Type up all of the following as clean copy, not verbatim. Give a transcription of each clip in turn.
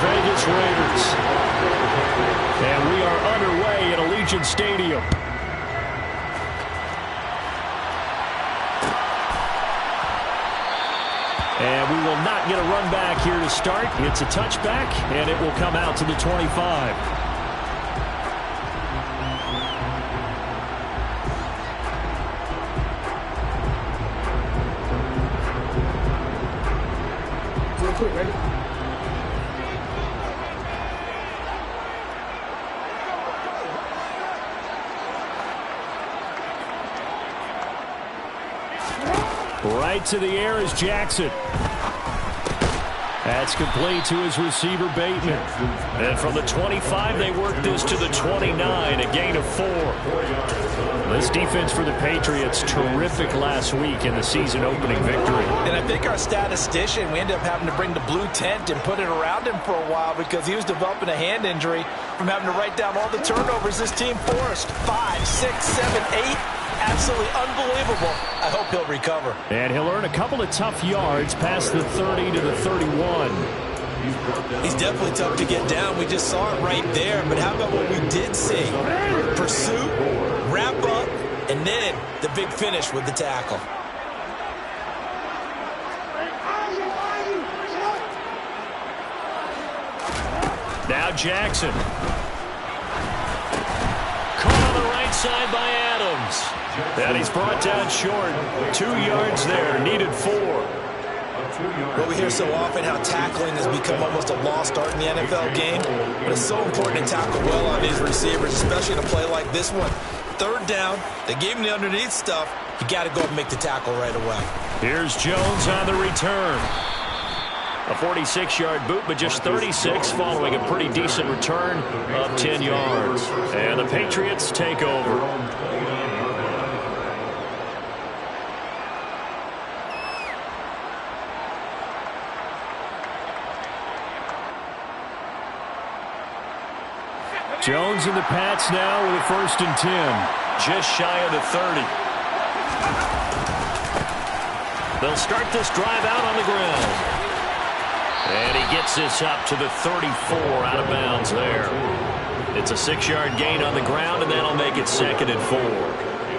Vegas Raiders. And we are underway at Allegiant Stadium. And we will not get a run back here to start. It's a touchback, and it will come out to the 25. Real quick, ready? Right to the air is Jackson. That's complete to his receiver, Bateman. And from the 25, they work this to the 29, a gain of 4. This defense for the Patriots, terrific last week in the season-opening victory. And I think our statistician, we ended up having to bring the blue tent and put it around him for a while because he was developing a hand injury from having to write down all the turnovers this team forced. 5, 6, 7, 8. Absolutely unbelievable. I hope he'll recover. And he'll earn a couple of tough yards past the 30 to the 31. He's definitely tough to get down. We just saw it right there. But how about what we did see? Pursuit, wrap up, and then the big finish with the tackle. Now Jackson. Caught on the right side by Adams. And he's brought down short. 2 yards there, needed 4. Well, we hear so often how tackling has become almost a lost art in the NFL game. But it's so important to tackle well on these receivers, especially in a play like this one. 3rd down, they gave him the underneath stuff. You got to go and make the tackle right away. Here's Jones on the return. A 46-yard boot, but just 36 following a pretty decent return of 10 yards. And the Patriots take over. Jones and the Pats now with a 1st and 10. Just shy of the 30. They'll start this drive out on the ground. And he gets this up to the 34 out of bounds there. It's a 6-yard gain on the ground, and that'll make it 2nd and 4.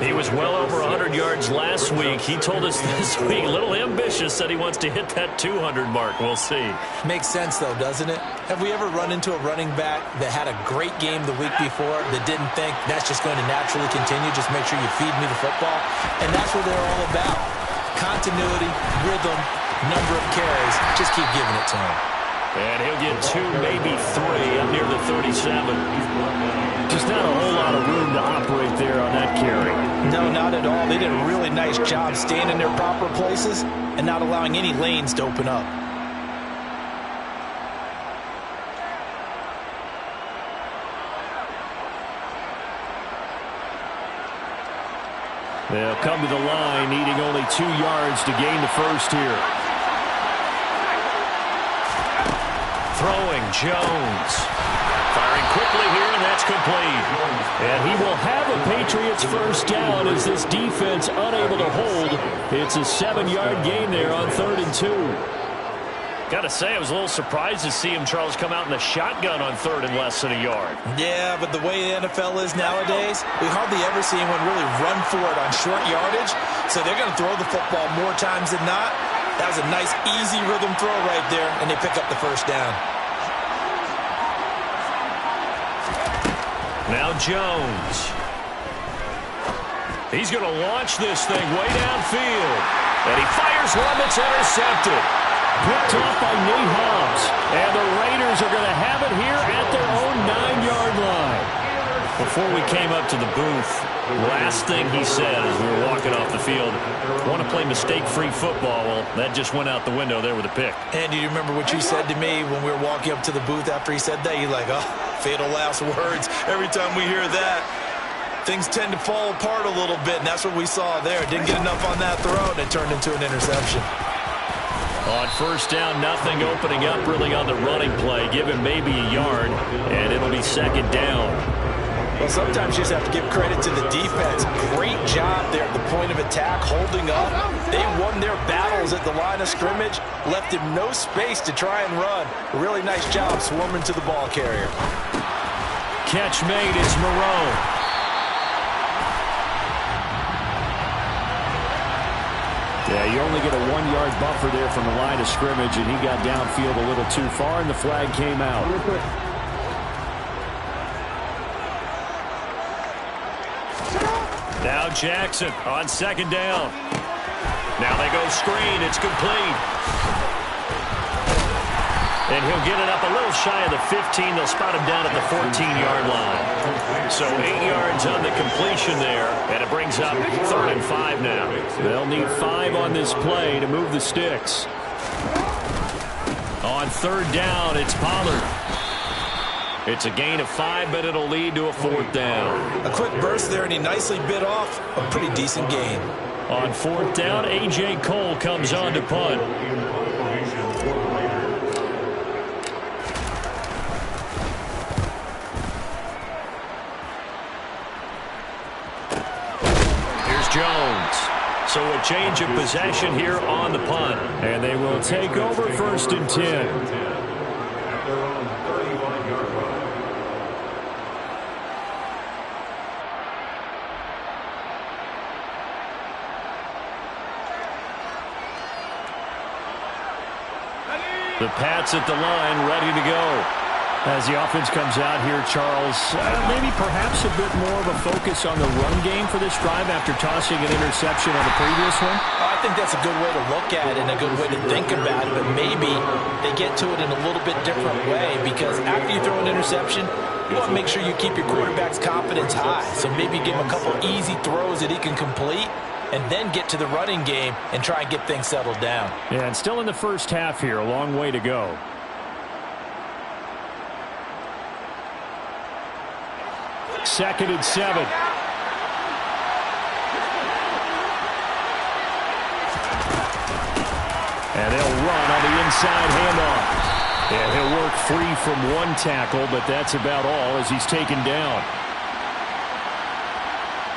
He was well over 100 yards last week. He told us this week, a little ambitious, said he wants to hit that 200 mark. We'll see. Makes sense, though, doesn't it? Have we ever run into a running back that had a great game the week before that didn't think that's just going to naturally continue? Just make sure you feed me the football. And that's what they're all about. Continuity, rhythm, number of carries. Just keep giving it to him. And he'll get 2, maybe 3 up near the 37. Just not a whole lot of room to operate there on that carry. No, not at all. They did a really nice job staying in their proper places and not allowing any lanes to open up. They'll come to the line, needing only 2 yards to gain the first here. Throwing, Jones. Firing quickly here, and that's complete. And he will have a Patriots first down as this defense unable to hold. It's a 7-yard gain there on 3rd and 2. Got to say, I was a little surprised to see him, Charles, come out in the shotgun on 3rd and less than a yard. Yeah, but the way the NFL is nowadays, we hardly ever see anyone really run for it on short yardage. So they're going to throw the football more times than not. That was a nice, easy rhythm throw right there, and they pick up the first down. Now Jones. He's going to launch this thing way downfield. And he fires one that's intercepted. Picked off by Nate Hobbs. And the Raiders are going to have it here at their own 9-yard line. Before we came up to the booth, last thing he said as we were walking off the field, want to play mistake-free football. Well, that just went out the window there with a pick. And do you remember what you said to me when we were walking up to the booth after he said that? You're like, oh, fatal last words. Every time we hear that, things tend to fall apart a little bit, and that's what we saw there. Didn't get enough on that throw, and it turned into an interception. On first down, nothing opening up really on the running play. Give him maybe a yard, and it'll be 2nd down. Well, sometimes you just have to give credit to the defense. Great job there at the point of attack, holding up. They won their battles at the line of scrimmage, left him no space to try and run. A really nice job swarming to the ball carrier. Catch made, it's Moreau. Yeah, you only get a 1-yard buffer there from the line of scrimmage, and he got downfield a little too far, and the flag came out. Now Jackson on second down. Now they go screen. It's complete. And he'll get it up a little shy of the 15. They'll spot him down at the 14-yard line. So 8 yards on the completion there, and it brings up 3rd and 5 now. They'll need 5 on this play to move the sticks. On 3rd down, it's Pollard. It's a gain of 5, but it'll lead to a 4th down. A quick burst there, and he nicely bit off a pretty decent gain. On 4th down, A.J. Cole comes on to punt. Jones. So a change of possession here on the punt. And they will take over 1st and 10. The Pats at the line, ready to go. As the offense comes out here, Charles, maybe perhaps a bit more of a focus on the run game for this drive after tossing an interception on the previous one? I think that's a good way to look at it and a good way to think about it, but maybe they get to it in a little bit different way, because after you throw an interception, you want to make sure you keep your quarterback's confidence high. So maybe give him a couple easy throws that he can complete, and then get to the running game and try and get things settled down. Yeah, and still in the first half here, a long way to go. Second and 7. And they'll run on the inside handoff. And he'll work free from one tackle, but that's about all as he's taken down.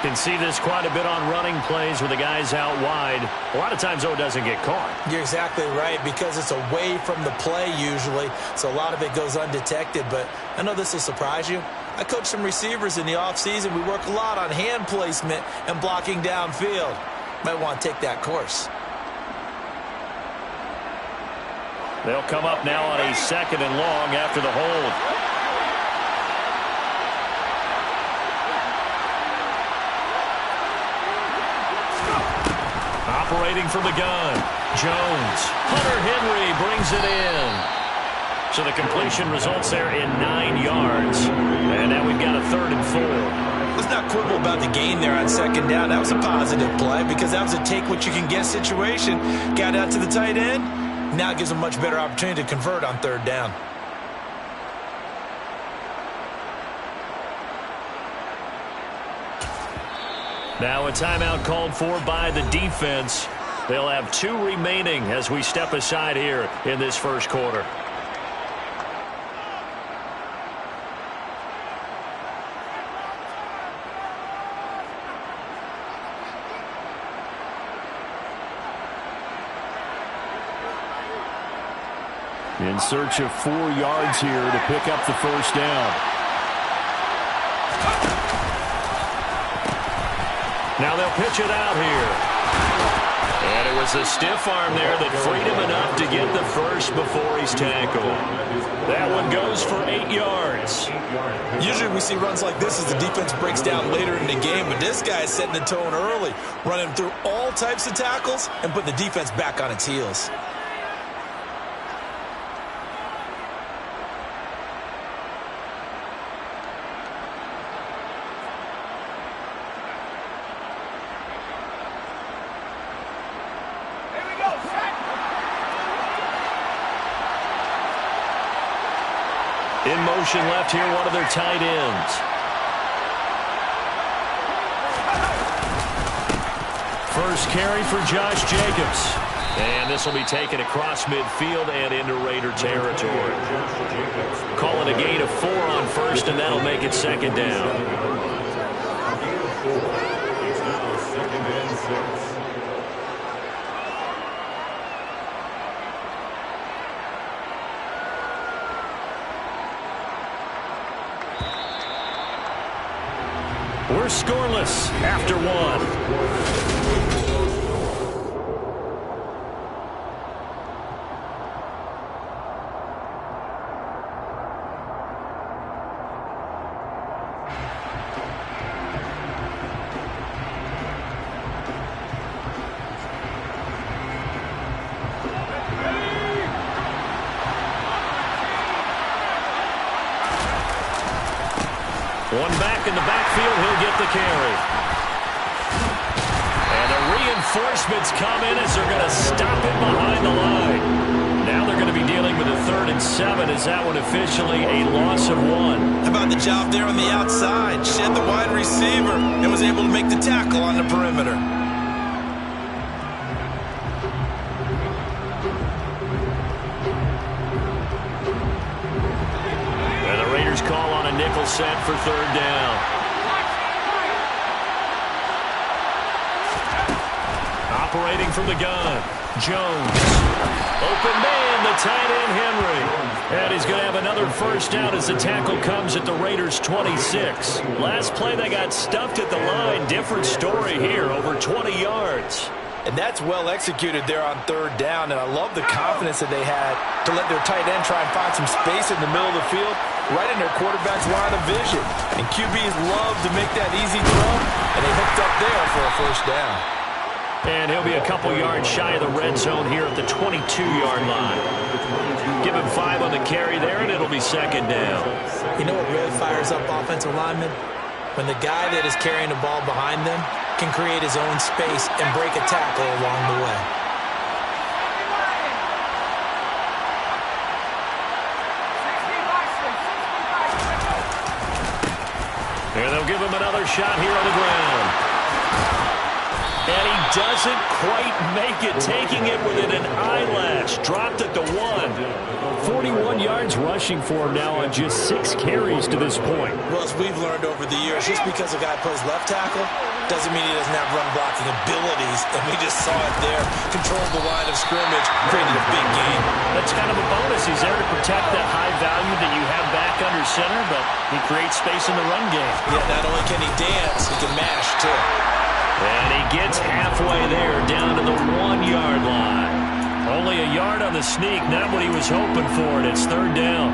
Can see this quite a bit on running plays with the guys out wide. A lot of times, though, it doesn't get caught. You're exactly right, because it's away from the play usually, so a lot of it goes undetected. But I know this will surprise you. I coach some receivers in the offseason. We work a lot on hand placement and blocking downfield. Might want to take that course. They'll come up now on a 2nd and long after the hold. Operating from the gun, Jones. Hunter Henry brings it in. So the completion results there in 9 yards. And now we've got a 3rd and 4. Let's not quibble about the gain there on 2nd down. That was a positive play, because that was a take-what-you-can-get situation. Got out to the tight end. Now it gives a much better opportunity to convert on 3rd down. Now a timeout called for by the defense. They'll have 2 remaining as we step aside here in this first quarter. In search of 4 yards here to pick up the 1st down. Now they'll pitch it out here. And it was a stiff arm there that freed him enough to get the first before he's tackled. That one goes for 8 yards. Usually we see runs like this as the defense breaks down later in the game, but this guy is setting the tone early, running through all types of tackles and putting the defense back on its heels. In motion left here, one of their tight ends. First carry for Josh Jacobs. And this will be taken across midfield and into Raider territory. Call it a gain of 4 on first, and that'll make it second down. We're scoreless after 1. One back in the backfield, he'll get the carry. And the reinforcements come in as they're going to stop him behind the line. Now they're going to be dealing with a 3rd and 7. Is that one officially a loss of 1? How about the job there on the outside? Shed the wide receiver and was able to make the tackle on the perimeter. Call on a nickel set for 3rd down. Operating from the gun, Jones. Open man, the tight end, Henry. And he's going to have another first down as the tackle comes at the Raiders' 26. Last play, they got stuffed at the line. Different story here, over 20 yards. And that's well executed there on 3rd down, and I love the confidence that they had to let their tight end try and find some space in the middle of the field, right in their quarterback's line of vision. And QBs love to make that easy throw, and they hooked up there for a first down. And he'll be a couple yards shy of the red zone here at the 22-yard line. Give him 5 on the carry there, and it'll be second down. You know what really fires up offensive linemen? When the guy that is carrying the ball behind them can create his own space and break a tackle along the way. And they'll give him another shot here on the ground. And he doesn't quite make it, taking it within an eyelash. Dropped at the 1. 41 yards rushing for him now on just 6 carries to this point. Well, as we've learned over the years, just because a guy plays left tackle doesn't mean he doesn't have run blocking abilities. And we just saw it there. Controlled the line of scrimmage, created a big gain. That's kind of a bonus. He's there to protect that high value that you have back under center, but he creates space in the run game. Yeah, not only can he dance, he can mash too. And he gets halfway there, down to the 1-yard line. Only a yard on the sneak, not what he was hoping for, and it's 3rd down.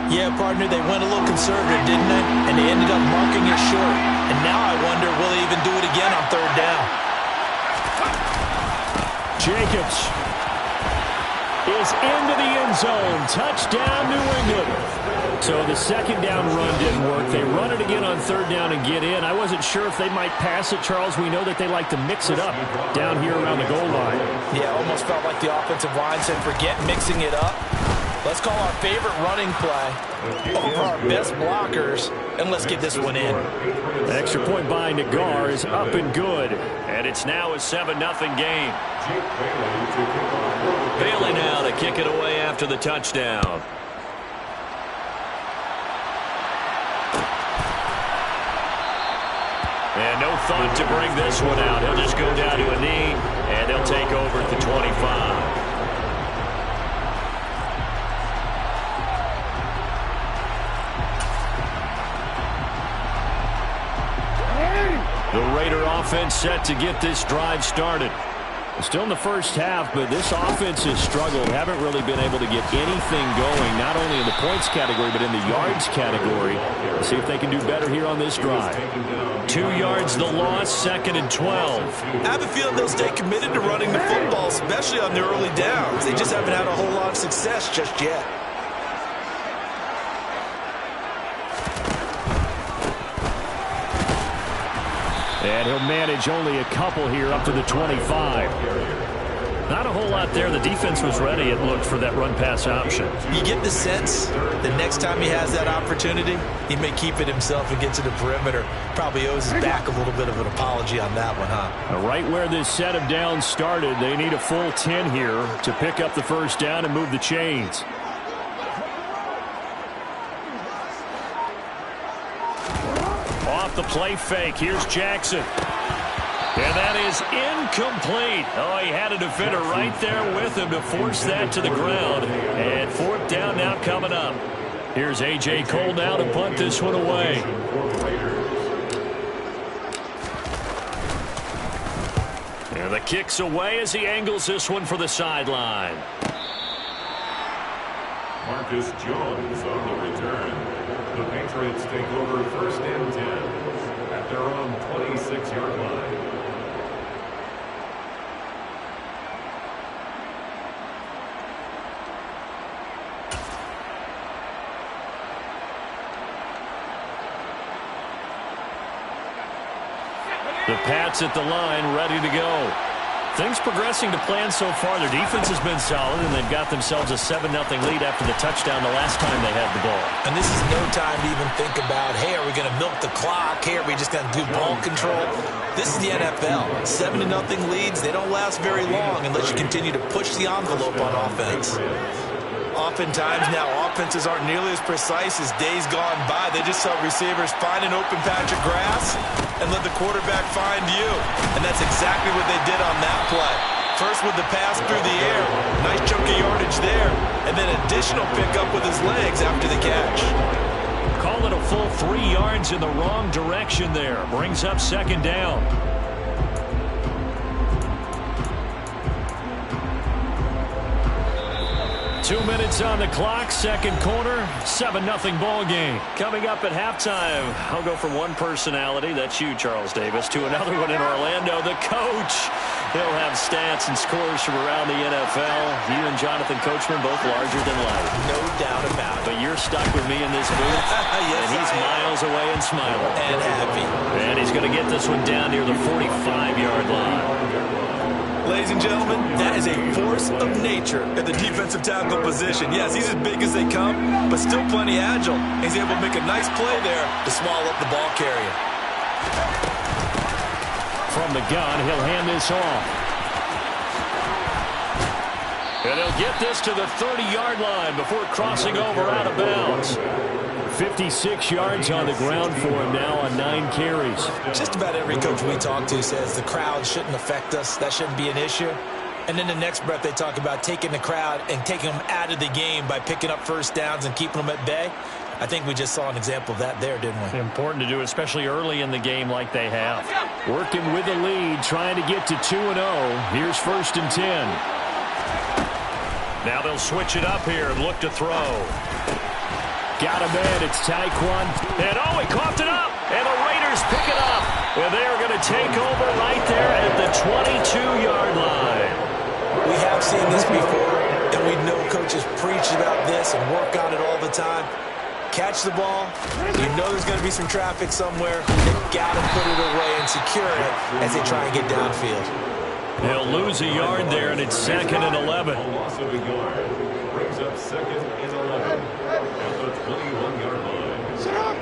Yeah, partner, they went a little conservative, didn't they? And they ended up marking it short. And now I wonder, will they even do it again on 3rd down? Jacobs is into the end zone. Touchdown, New England. So the second down run didn't work. They run it again on 3rd down and get in. I wasn't sure if they might pass it, Charles. We know that they like to mix it up down here around the goal line. Yeah, almost felt like the offensive line said, forget mixing it up. Let's call our favorite running play over our best blockers, and let's get this one in. The extra point by Nagar is up and good, and it's now a 7-0 game. Bailey now to kick it away after the touchdown. And no thought to bring this one out. He'll just go down to a knee, and they'll take over at the 25. The Raider offense set to get this drive started. Still in the first half, but this offense has struggled. Haven't really been able to get anything going, not only in the points category, but in the yards category. Let's see if they can do better here on this drive. 2 yards the loss, 2nd and 12. I have a feeling they'll stay committed to running the football, especially on their early downs. They just haven't had a whole lot of success just yet. And he'll manage only a couple here up to the 25. Not a whole lot there. The defense was ready, it looked, for that run-pass option. You get the sense the next time he has that opportunity, he may keep it himself and get to the perimeter. Probably owes his back a little bit of an apology on that one, huh? Right where this set of downs started, they need a full 10 here to pick up the first down and move the chains. Off the play fake, here's Jackson. And that is incomplete. Oh, he had a defender right there with him to force that to the ground. And fourth down now coming up. Here's A.J. Cole now to punt this one away. And the kick's away as he angles this one for the sideline. Marcus Jones on the return. The Patriots take over first and 10 at their own 26-yard line. The Pats at the line, ready to go. Things progressing to plan so far. Their defense has been solid, and they've got themselves a 7-0 lead after the touchdown the last time they had the ball. And this is no time to even think about, hey, are we going to milk the clock? Hey, are we just going to do ball control? This is the NFL. 7-0 leads, they don't last very long unless you continue to push the envelope on offense. Oftentimes now, offenses aren't nearly as precise as days gone by. They just tell receivers, find an open patch of grass and let the quarterback find you. And that's exactly what they did on that play. First with the pass through the air, nice chunk of yardage there, and then additional pickup with his legs after the catch. Call it a full 3 yards in the wrong direction there. Brings up second down. 2 minutes on the clock, second quarter, 7-0 ball game. Coming up at halftime, I'll go from one personality, that's you, Charles Davis, to another one in Orlando, the coach. He'll have stats and scores from around the NFL. You and Jonathan Coachman both larger than life. No doubt about it. But you're stuck with me in this booth, yes, and he's miles away and smiling. And happy. And he's going to get this one down near the 45-yard line. Ladies and gentlemen, that is a force of nature at the defensive tackle position. Yes, he's as big as they come, but still plenty agile. He's able to make a nice play there to swallow up the ball carrier. From the gun, he'll hand this off. And he'll get this to the 30-yard line before crossing over out of bounds. 56 yards on the ground for him now on 9 carries. Just about every coach we talk to says the crowd shouldn't affect us. That shouldn't be an issue. And then the next breath they talk about taking the crowd and taking them out of the game by picking up first downs and keeping them at bay. I think we just saw an example of that there, didn't we? Important to do, especially early in the game like they have. Working with the lead, trying to get to 2-0. Here's first and 10. Now they'll switch it up here and look to throw. Got him in. It's Tyquan. And oh, he coughed it up. And the Raiders pick it up. And they're going to take over right there at the 22-yard line. We have seen this before, and we know coaches preach about this and work on it all the time. Catch the ball. You know there's going to be some traffic somewhere. They've got to put it away and secure it as they try and get downfield. They'll lose a yard there, and it's 2nd and 11. Loss of a yard brings up 2nd and 11 at the 21-yard line.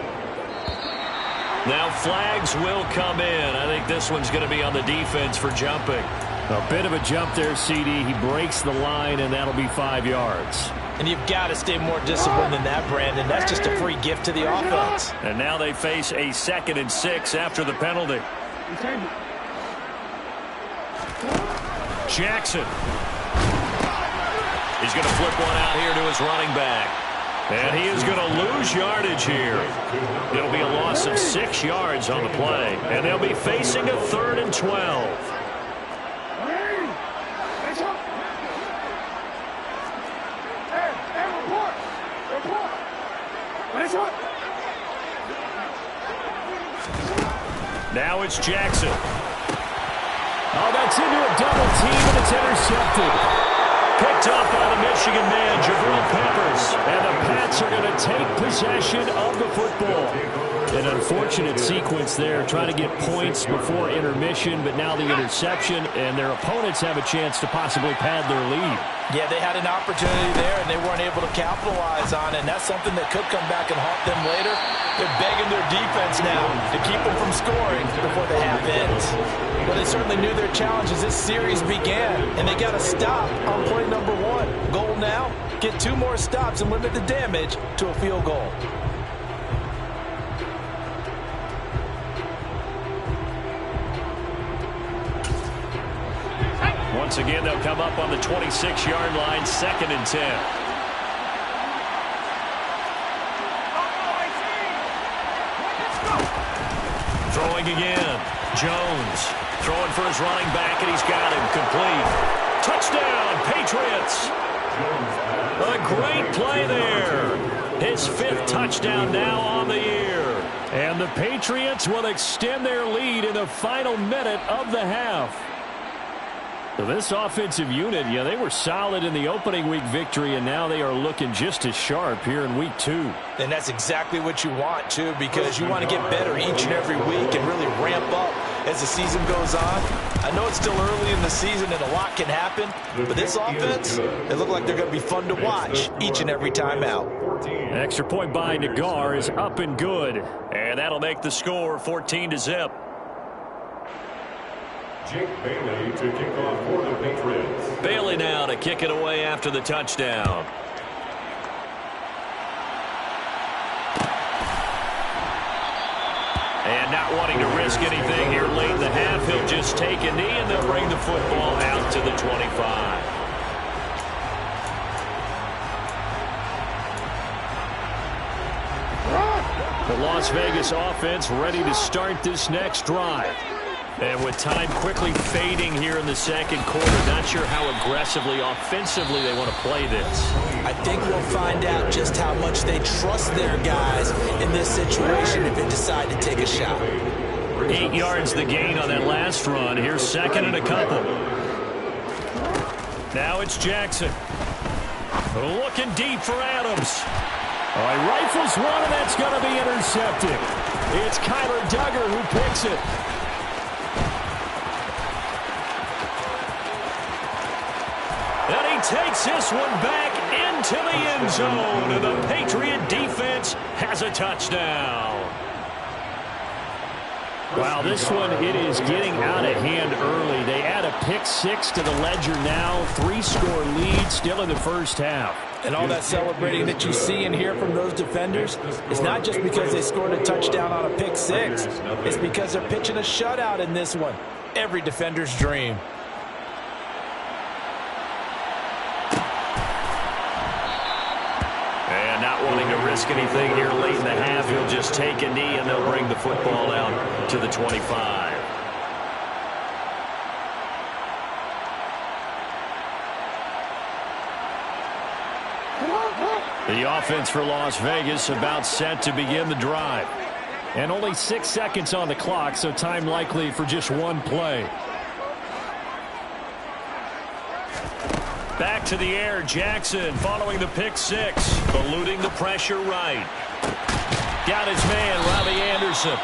Now flags will come in. I think this one's going to be on the defense for jumping. A bit of a jump there, CD. He breaks the line, and that'll be 5 yards. And you've got to stay more disciplined than that, Brandon. That's just a free gift to the offense. And now they face a 2nd and 6 after the penalty. Jackson. He's going to flip one out here to his running back. And he is going to lose yardage here. It'll be a loss of 6 yards on the play. And they'll be facing a 3rd and 12. Now it's Jackson. Oh, that's into a double team, and it's intercepted. Picked up by the Michigan man, Jabril Peppers. And the Pats are going to take possession of the football. An unfortunate sequence there, trying to get points before intermission, but now the interception, and their opponents have a chance to possibly pad their lead. Yeah, they had an opportunity there, and they weren't able to capitalize on it, and that's something that could come back and haunt them later. They're begging their defense now to keep them from scoring before the half ends. Well, they certainly knew their challenge as this series began, and they got to stop on play number 1. Goal now, get 2 more stops and limit the damage to a field goal. Once again, they'll come up on the 26-yard line, 2nd and 10. Throwing again. Jones throwing for his running back, and he's got him complete. Touchdown, Patriots. A great play there. His 5th touchdown now on the year. And the Patriots will extend their lead in the final minute of the half. So this offensive unit, yeah, they were solid in the opening week victory, and now they are looking just as sharp here in week 2. And that's exactly what you want, too, because you want to get better each and every week and really ramp up as the season goes on. I know it's still early in the season and a lot can happen, but this offense, they look like they're going to be fun to watch each and every time out. Extra point by Nagar is up and good, and that'll make the score 14-0. Jake Bailey to kick off for the Patriots. Bailey now to kick it away after the touchdown. And not wanting to risk anything here late in the half, he'll just take a knee and they'll bring the football out to the 25. The Las Vegas offense ready to start this next drive. And with time quickly fading here in the second quarter, not sure how aggressively, offensively they want to play this. I think we'll find out just how much they trust their guys in this situation if they decide to take a shot. 8 yards the gain on that last run. Here's 2nd and a couple. Now it's Jackson. Looking deep for Adams. Oh, he rifles one, and that's going to be intercepted. It's Kyler Duggar who picks it. And he takes this one back into the end zone. And the Patriot defense has a touchdown. Wow, this one, it is getting out of hand early. They add a pick 6 to the ledger now. 3-score lead still in the first half. And all that celebrating that you see and hear from those defenders is not just because they scored a touchdown on a pick 6. It's because they're pitching a shutout in this one. Every defender's dream. And not wanting to risk anything here late in the half, he'll just take a knee and they'll bring the football out to the 25. The offense for Las Vegas about set to begin the drive. And only 6 seconds on the clock, so time likely for just one play. Back to the air, Jackson following the pick 6. Eluding the pressure right. Got his man, Robbie Anderson.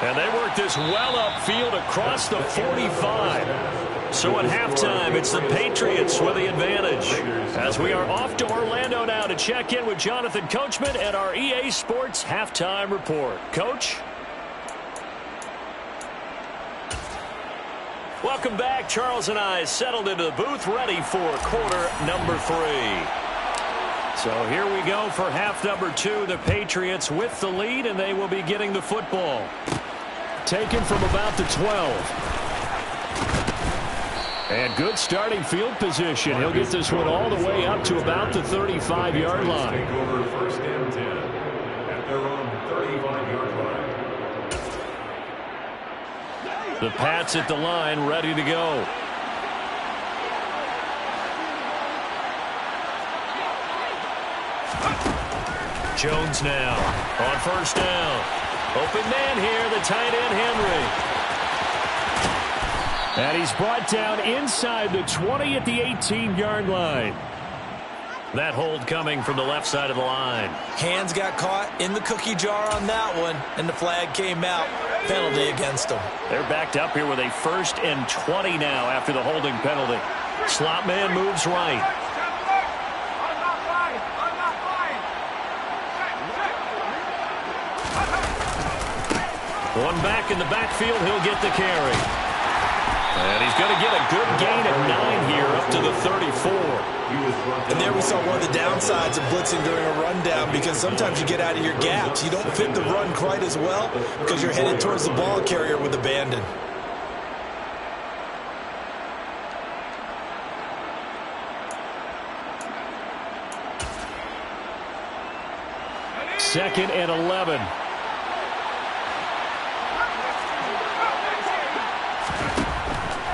And they work this well upfield across the 45. So at halftime, it's the Patriots with the advantage. As we are off to Orlando now to check in with Jonathan Coachman at our EA Sports Halftime Report. Coach? Welcome back. Charles and I settled into the booth ready for quarter number 3. So here we go for half number 2. The Patriots with the lead, and they will be getting the football. Taken from about the 12. And good starting field position. He'll get this one all the way up to about the 35-yard line. Take over 1st and 10 at their own 35-yard line. The Pats at the line, ready to go. Jones now on 1st down. Open man here, the tight end Henry. And he's brought down inside the 20 at the 18-yard line. That hold coming from the left side of the line. Hands got caught in the cookie jar on that one, and the flag came out. Penalty against them. They're backed up here with a 1st and 20 now after the holding penalty. Slot man moves right. One back in the backfield, he'll get the carry. And he's going to get a good gain of 9 here up to the 34. And there we saw one of the downsides of blitzing during a rundown, because sometimes you get out of your gaps. You don't fit the run quite as well because you're headed towards the ball carrier with abandon. Second and 11.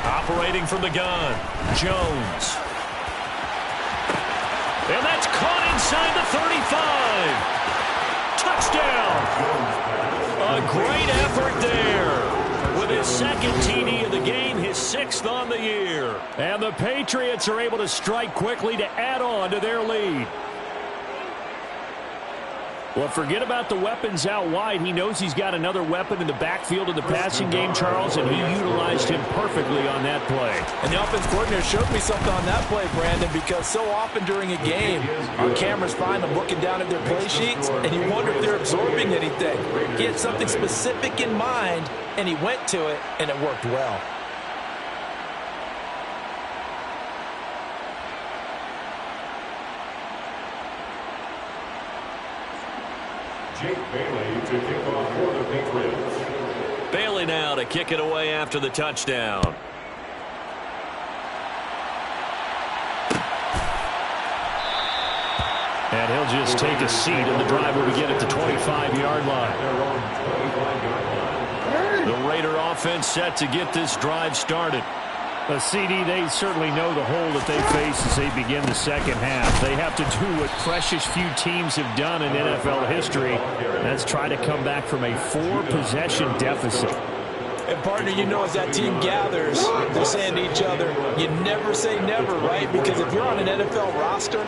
Operating from the gun, Jones. And that's caught inside the 35. Touchdown. A great effort there. With his 2nd TD of the game, his 6th on the year. And the Patriots are able to strike quickly to add on to their lead. Well, forget about the weapons out wide. He knows he's got another weapon in the backfield of the passing game, Charles, and he utilized him perfectly on that play. And the offense coordinator showed me something on that play, Brandon, because so often during a game, our cameras find them looking down at their play sheets, and you wonder if they're absorbing anything. He had something specific in mind, and he went to it, and it worked well. Jake Bailey to kick off for the Patriots. Bailey now to kick it away after the touchdown. And he'll just take a seat, and the drive will begin at the 25-yard line. The Raider offense set to get this drive started. CD, they certainly know the hole that they face as they begin the second half. They have to do what precious few teams have done in NFL history. That's try to come back from a 4-possession deficit. And, partner, you know, as that team gathers, they're saying to each other, you never say never, right? Because if you're on an NFL roster,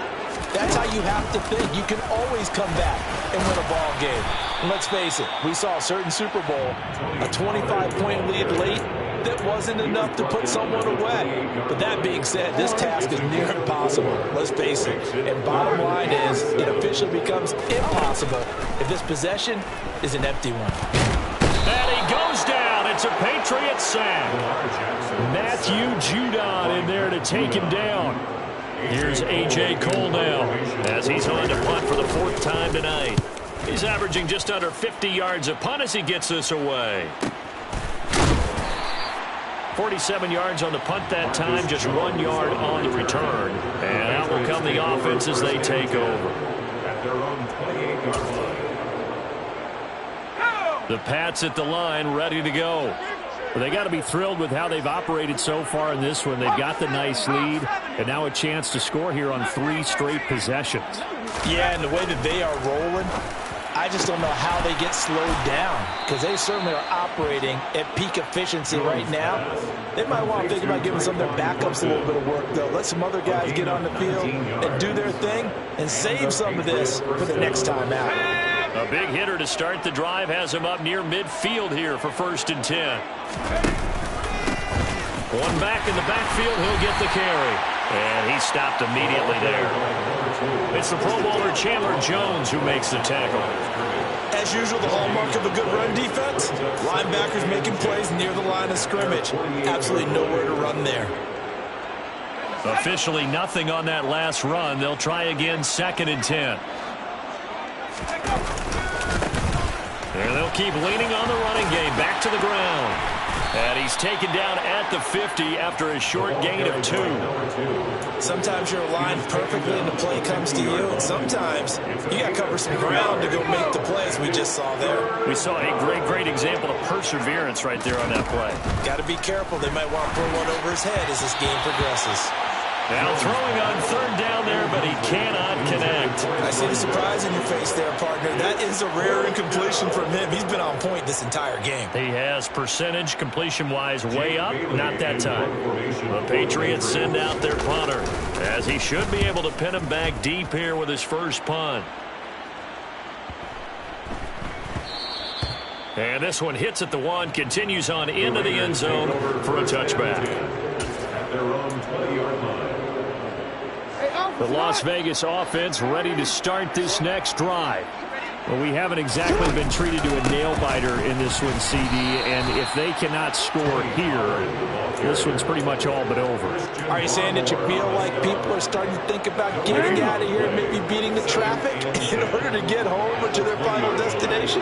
that's how you have to think. You can always come back and win a ball game. And let's face it, we saw a certain Super Bowl, a 25-point lead late, that wasn't enough to put someone away. But that being said, this task is near impossible. Let's face it. And bottom line is, it officially becomes impossible if this possession is an empty one. And he goes down. It's a Patriot sack. Matthew Judon in there to take him down. Here's A.J. Cole now as he's on to punt for the 4th time tonight. He's averaging just under 50 yards a punt as he gets this away. 47 yards on the punt that time, just 1 yard on the return. And out will come the offense as they take over. At their own 28-yard line. The Pats at the line, ready to go. Well, they got to be thrilled with how they've operated so far in this one. They've got the nice lead, and now a chance to score here on 3 straight possessions. Yeah, and the way that they are rolling, I just don't know how they get slowed down, because they certainly are operating at peak efficiency right now. They might want to think about giving some of their backups a little bit of work, though. Let some other guys get on the field and do their thing and save some of this for the next time out. A big hitter to start the drive has him up near midfield here for 1st and 10. One back in the backfield, he'll get the carry. And he stopped immediately there. It's the Pro Bowler Chandler Jones who makes the tackle. As usual, the hallmark of a good run defense, linebackers making plays near the line of scrimmage. Absolutely nowhere to run there. Officially nothing on that last run. They'll try again, 2nd and 10. And they'll keep leaning on the running game. Back to the ground. And he's taken down at the 50 after a short gain of 2. Sometimes you're aligned perfectly and the play comes to you, and sometimes you got to cover some ground to go make the plays we just saw there. We saw a great example of perseverance right there on that play. Got to be careful. They might want to throw one over his head as this game progresses. Now throwing on third down there, but he cannot connect. I see the surprise in your face there, partner. That is a rare incompletion from him. He's been on point this entire game. He has percentage completion-wise way up, not that time. The Patriots send out their punter, as he should be able to pin him back deep here with his first punt. And this one hits at the 1, continues on into the end zone for a touchback. At their own 20-yard line. The Las Vegas offense ready to start this next drive. Well, we haven't exactly been treated to a nail-biter in this one, CD, and if they cannot score here, this one's pretty much all but over. Are you saying that you feel like people are starting to think about getting out of here and maybe beating the traffic in order to get home or to their final destination?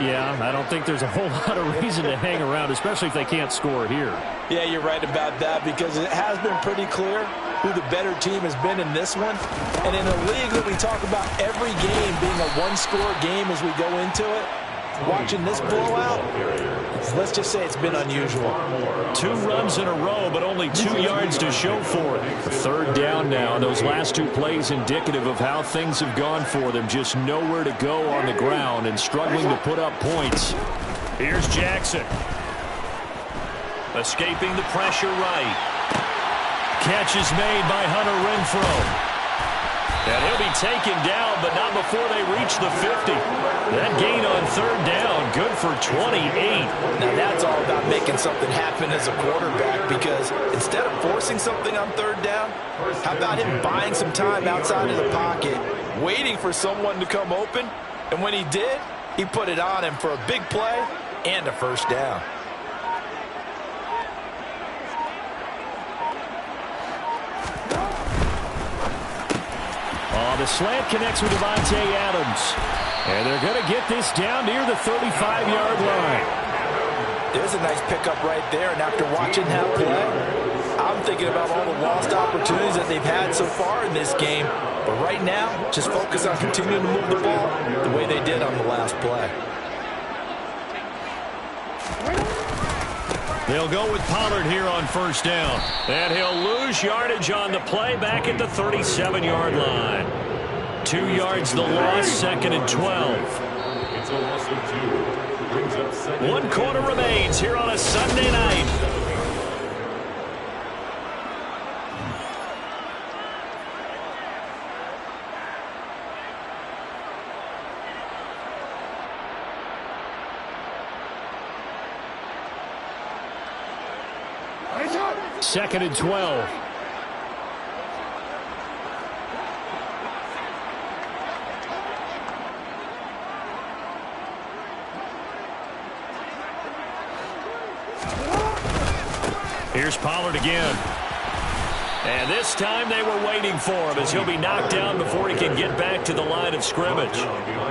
Yeah, I don't think there's a whole lot of reason to hang around, especially if they can't score here. Yeah, you're right about that, because it has been pretty clear who the better team has been in this one. And in a league that we talk about every game being a one-score game as we go into it, watching this blowout, let's just say it's been unusual. 2 runs in a row, but only 2 yards to show for it. Third down now, and those last 2 plays indicative of how things have gone for them. Just nowhere to go on the ground and struggling to put up points. Here's Jackson. Escaping the pressure right. Catch is made by Hunter Renfrow. And he'll be taken down, but not before they reach the 50. That gain on third down, good for 28. Now that's all about making something happen as a quarterback, because instead of forcing something on third down, how about him buying some time outside of the pocket, waiting for someone to come open, and when he did, he put it on him for a big play and a first down. The slant connects with Devontae Adams. And they're going to get this down near the 35-yard line. There's a nice pickup right there, and after watching that play, I'm thinking about all the lost opportunities that they've had so far in this game. But right now, just focus on continuing to move the ball the way they did on the last play. They'll go with Pollard here on first down. And he'll lose yardage on the play back at the 37-yard line. 2 yards the loss, 2nd and 12. It's a loss of 2. Brings up 2nd. 1 quarter remains here on a Sunday night. Second and 12. Here's Pollard again. And this time they were waiting for him, as he'll be knocked down before he can get back to the line of scrimmage.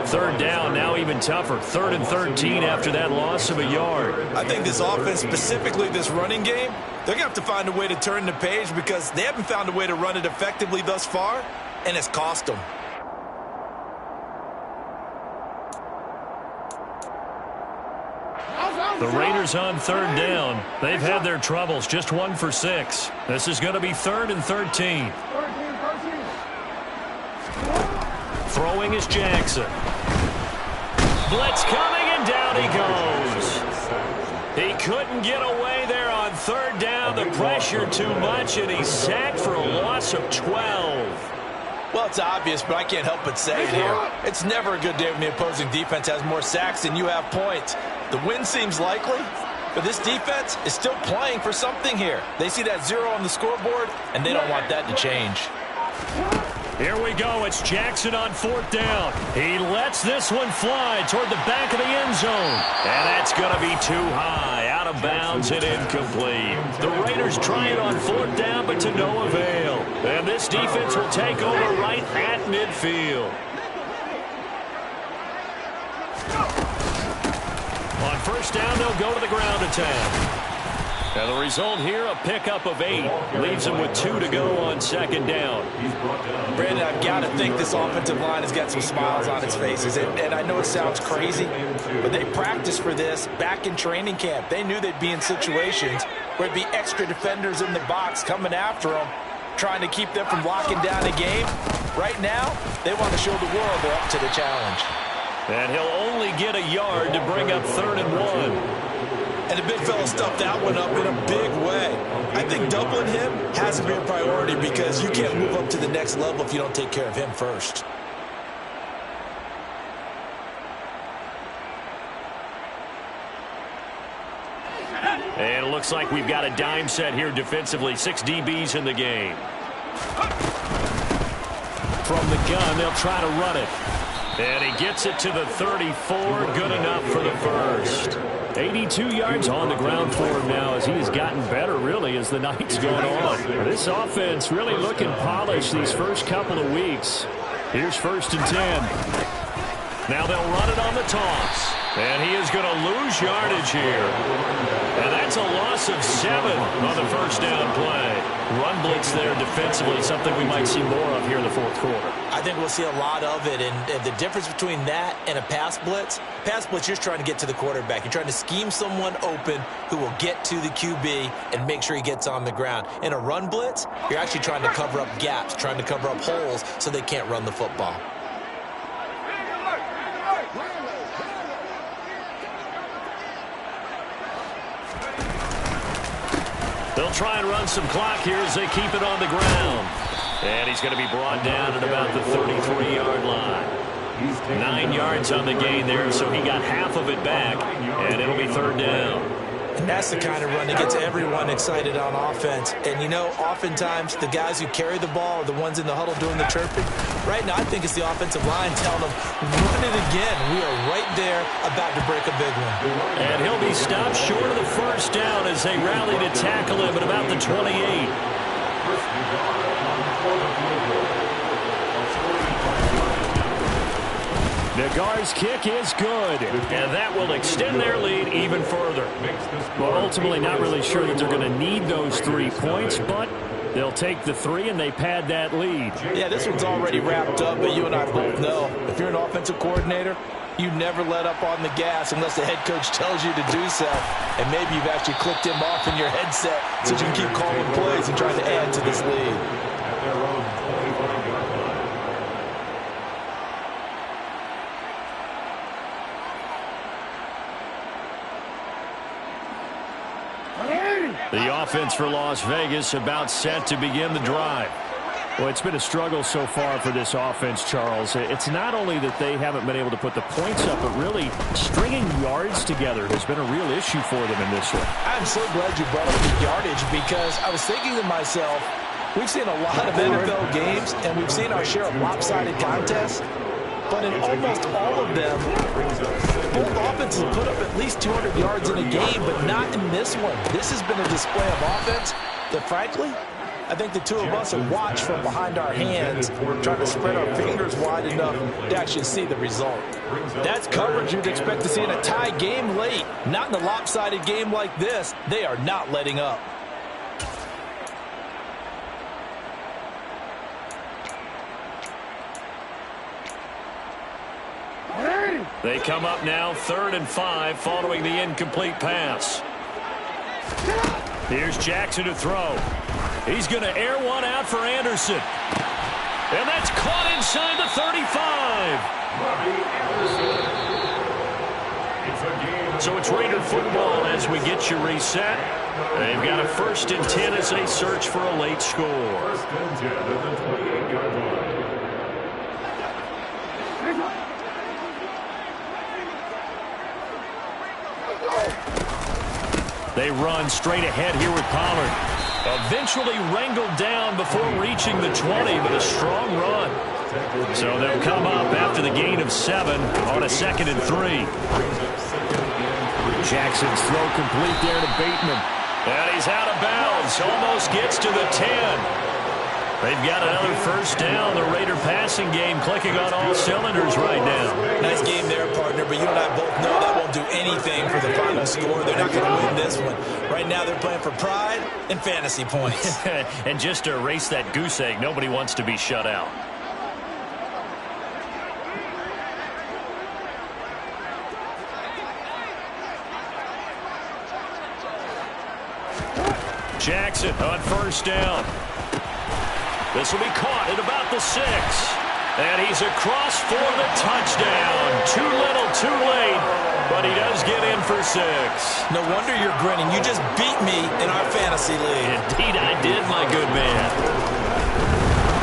Third down, now even tougher. 3rd and 13 after that loss of a yard. I think this offense, specifically this running game, they're going to have to find a way to turn the page, because they haven't found a way to run it effectively thus far, and it's cost them. The Raiders on 3rd down. They've had their troubles, just 1 for 6. This is going to be 3rd and 13. Throwing is Jackson. Blitz coming, and down he goes. He couldn't get away there on 3rd down. The pressure too much, and he's sacked for a loss of 12. Well, it's obvious, but I can't help but say it here. It's never a good day when the opposing defense has more sacks than you have points. The win seems likely, but this defense is still playing for something here. They see that 0 on the scoreboard, and they don't want that to change. Here we go. It's Jackson on 4th down. He lets this one fly toward the back of the end zone. And that's going to be too high. Out of bounds and incomplete. The Raiders try it on 4th down, but to no avail. And this defense will take over right at midfield. On 1st down, they'll go to the ground attack. And the result here, a pickup of 8. Leaves them with 2 to go on 2nd down. Brandon, I've got to think this offensive line has got some smiles on its faces. And I know it sounds crazy, but they practiced for this back in training camp. They knew they'd be in situations where there'd be extra defenders in the box coming after them. trying to keep them from locking down a game. Right now, they want to show the world they're up to the challenge. And he'll only get a yard to bring up 3rd and 1. And the big fella stuffed that one up in a big way. I think doubling him has to be a priority because you can't move up to the next level if you don't take care of him first. And it looks like we've got a dime set here defensively. 6 DBs in the game. From the gun, they'll try to run it. And he gets it to the 34. Good enough for the first. 82 yards on the ground for him now as he has gotten better, really, as the night's gone on. This offense really looking polished these first couple of weeks. Here's 1st and 10. Now they'll run it on the toss. And he is going to lose yardage here. And that's a loss of 7 on the first down play. Run blitz there defensively, something we might see more of here in the 4th quarter. I think we'll see a lot of it. And the difference between that and a pass blitz, you're just trying to get to the quarterback. You're trying to scheme someone open who will get to the QB and make sure he gets on the ground. In a run blitz, you're actually trying to cover up gaps, trying to cover up holes so they can't run the football. They'll try and run some clock here as they keep it on the ground. And he's going to be brought down at about the 33-yard line. 9 yards on the gain there, so he got half of it back, and it'll be 3rd down. And that's the kind of run that gets everyone excited on offense. And, you know, oftentimes the guys who carry the ball are the ones in the huddle doing the chirping. Right now, I think it's the offensive line telling them, run it again. We are right there about to break a big one. And he'll be stopped short of the first down as they rally to tackle him at about the 28. Nagar's kick is good, and that will extend their lead even further. Well, ultimately not really sure that they're going to need those 3 points, but they'll take the 3 and they pad that lead. Yeah, this one's already wrapped up, but you and I both know if you're an offensive coordinator, you never let up on the gas unless the head coach tells you to do so. And maybe you've actually clicked him off in your headset so you can keep calling plays and trying to add to this lead. The offense for Las Vegas about set to begin the drive. Well, it's been a struggle so far for this offense, Charles. It's not only that they haven't been able to put the points up, but really stringing yards together has been a real issue for them in this one. I'm so glad you brought up the yardage because I was thinking to myself, we've seen a lot of NFL games and we've seen our share of lopsided contests. But in almost all of them, both offenses put up at least 200 yards in a game, but not in this one. This has been a display of offense that, frankly, I think the two of us have watched from behind our hands, trying to spread our fingers wide enough to actually see the result. That's coverage you'd expect to see in a tie game late. Not in a lopsided game like this. They are not letting up. They come up now 3rd and 5 following the incomplete pass. Here's Jackson to throw. He's going to air one out for Anderson. And that's caught inside the 35. So it's Raider football as we get you reset. They've got a 1st and 10 as they search for a late score. 1st and 10 at the 28-yard line. They run straight ahead here with Pollard. Eventually wrangled down before reaching the 20, but a strong run. So they'll come up after the gain of 7 on a 2nd and 3. Jackson's throw complete there to Bateman. And he's out of bounds. Almost gets to the 10. They've got another 1st down. The Raider passing game clicking on all cylinders right now. Nice game there, partner, but you and I both know that won't do anything for the final score. They're not going to win this one. Right now they're playing for pride and fantasy points. And just to erase that goose egg, nobody wants to be shut out. Jackson on 1st down. This will be caught at about the 6. And he's across for the touchdown. Too little, too late, but he does get in for 6. No wonder you're grinning. You just beat me in our fantasy league. Indeed I did, my good man.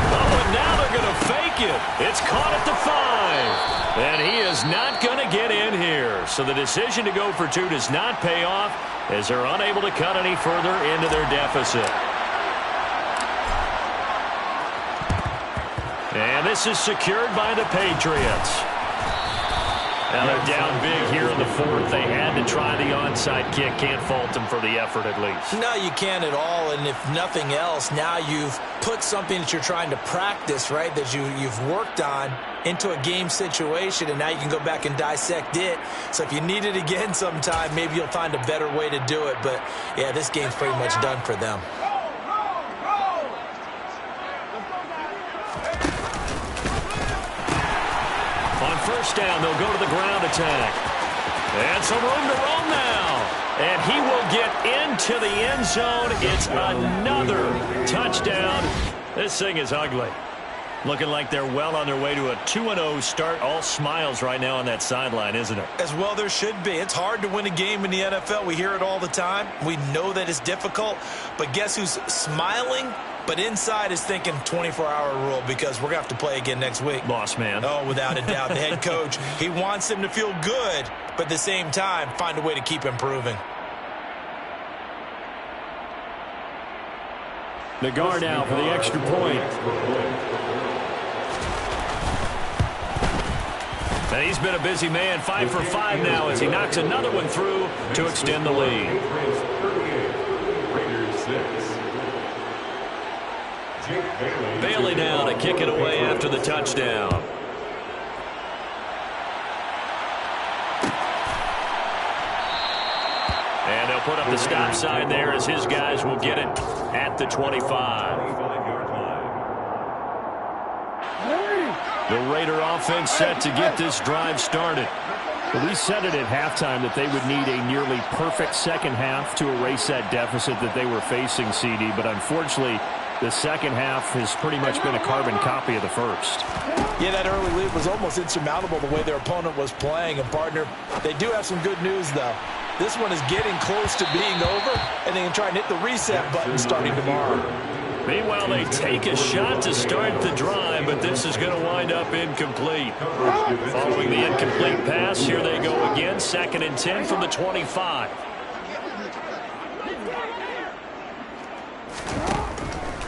Oh, and now they're going to fake it. It's caught at the 5. And he is not going to get in here. So the decision to go for 2 does not pay off as they're unable to cut any further into their deficit. And this is secured by the Patriots. Now they're down big here in the 4th. They had to try the onside kick. Can't fault them for the effort at least. No, you can't at all. And if nothing else, now you've put something that you're trying to practice, right, that you've worked on into a game situation, and now you can go back and dissect it. So if you need it again sometime, maybe you'll find a better way to do it. But, yeah, this game's pretty much done for them. First down, they'll go to the ground attack. And some room to roam now. And he will get into the end zone. It's another touchdown. This thing is ugly. Looking like they're well on their way to a 2-0 start. All smiles right now on that sideline, isn't it? As well there should be. It's hard to win a game in the NFL. We hear it all the time. We know that it's difficult. But guess who's smiling? But inside is thinking 24-hour rule because we're going to have to play again next week. Boss man. Oh, without a doubt. The head coach, he wants them to feel good, but at the same time, find a way to keep improving. The guard out for the extra point. And he's been a busy man, 5 for 5 now as he knocks another one through to extend the lead. Raiders 6. Bailey now to kick it away after the touchdown. And they'll put up the stop sign there as his guys will get it at the 25. The Raider offense set to get this drive started. Well, we said it at halftime that they would need a nearly perfect second half to erase that deficit that they were facing, CD. But unfortunately, the second half has pretty much been a carbon copy of the first. Yeah, that early lead was almost insurmountable the way their opponent was playing. And, partner, they do have some good news, though. This one is getting close to being over, and they can try and hit the reset button starting tomorrow. Meanwhile, they take a shot to start the drive, but this is going to wind up incomplete. Following the incomplete pass, here they go again. 2nd and 10 from the 25.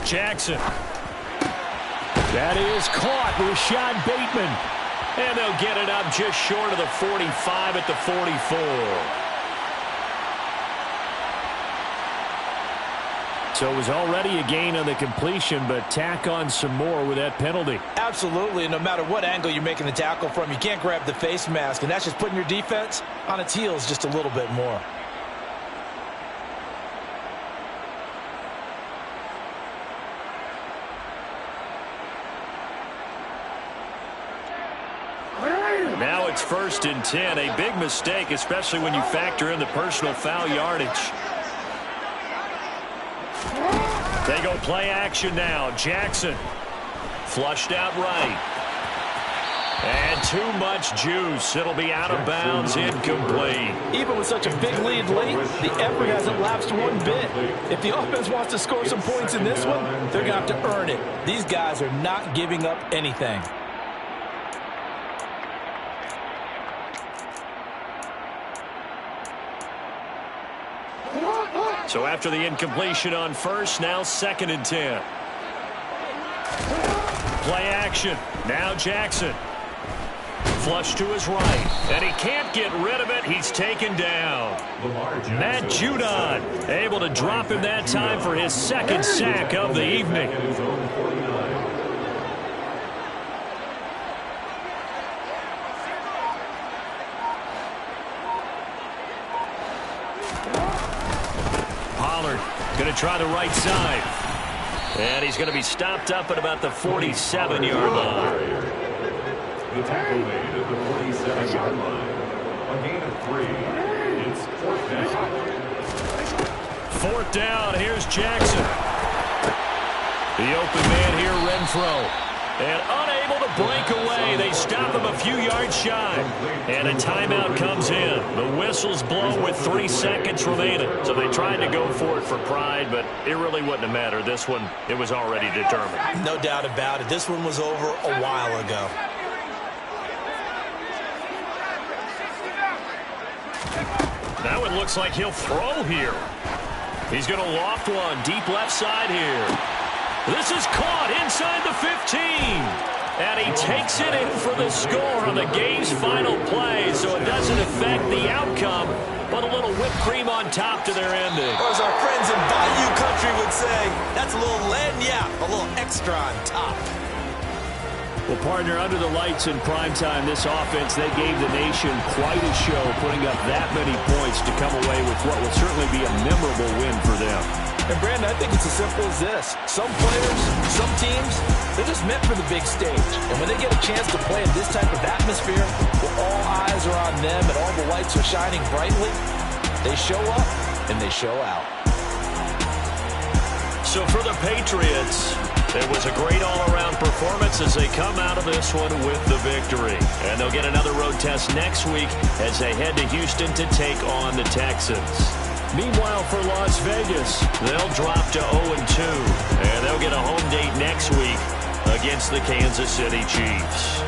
Jackson. That is caught. Rashad Bateman. And they'll get it up just short of the 45 at the 44. So it was already a gain on the completion, but tack on some more with that penalty. Absolutely, and no matter what angle you're making the tackle from, you can't grab the face mask, and that's just putting your defense on its heels just a little bit more. Now it's 1st and 10, a big mistake, especially when you factor in the personal foul yardage. They go play action now. Jackson flushed out right. And too much juice. It'll be out of bounds, incomplete. Even with such a big lead late, the effort hasn't lapsed one bit. If the offense wants to score some points in this one, they're going to have to earn it. These guys are not giving up anything. So after the incompletion on first, now 2nd and 10. Play action. Now Jackson. Flush to his right. And he can't get rid of it. He's taken down. Matt Judon able to drop him that time for his 2nd sack of the evening. Going to try the right side. And he's going to be stopped up at about the 47-yard line. The tackle made at the 47-yard line. A gain of 3. It's 4th down. 4th down. Here's Jackson. The open man here, Renfro. And unable to break away. They stop him a few yards shy. And a timeout comes in. The whistles blow with 3 seconds remaining. So they tried to go for it for pride, but it really wouldn't have mattered. This one, it was already determined. No doubt about it. This one was over a while ago. Now it looks like he'll throw here. He's going to loft one deep left side here. This is caught inside the 15. And he takes it in for the score on the game's final play, so it doesn't affect the outcome, but a little whipped cream on top to their ending. Or as our friends in Bayou Country would say, that's a little lagniappe, a little extra on top. Well, partner, under the lights in primetime, this offense, they gave the nation quite a show, putting up that many points to come away with what will certainly be a memorable win for them. And, Brandon, I think it's as simple as this. Some players, some teams, they're just meant for the big stage. And when they get a chance to play in this type of atmosphere, where all eyes are on them and all the lights are shining brightly, they show up and they show out. So for the Patriots, it was a great all-around performance as they come out of this one with the victory. And they'll get another road test next week as they head to Houston to take on the Texans. Meanwhile, for Las Vegas, they'll drop to 0-2, and they'll get a home date next week against the Kansas City Chiefs.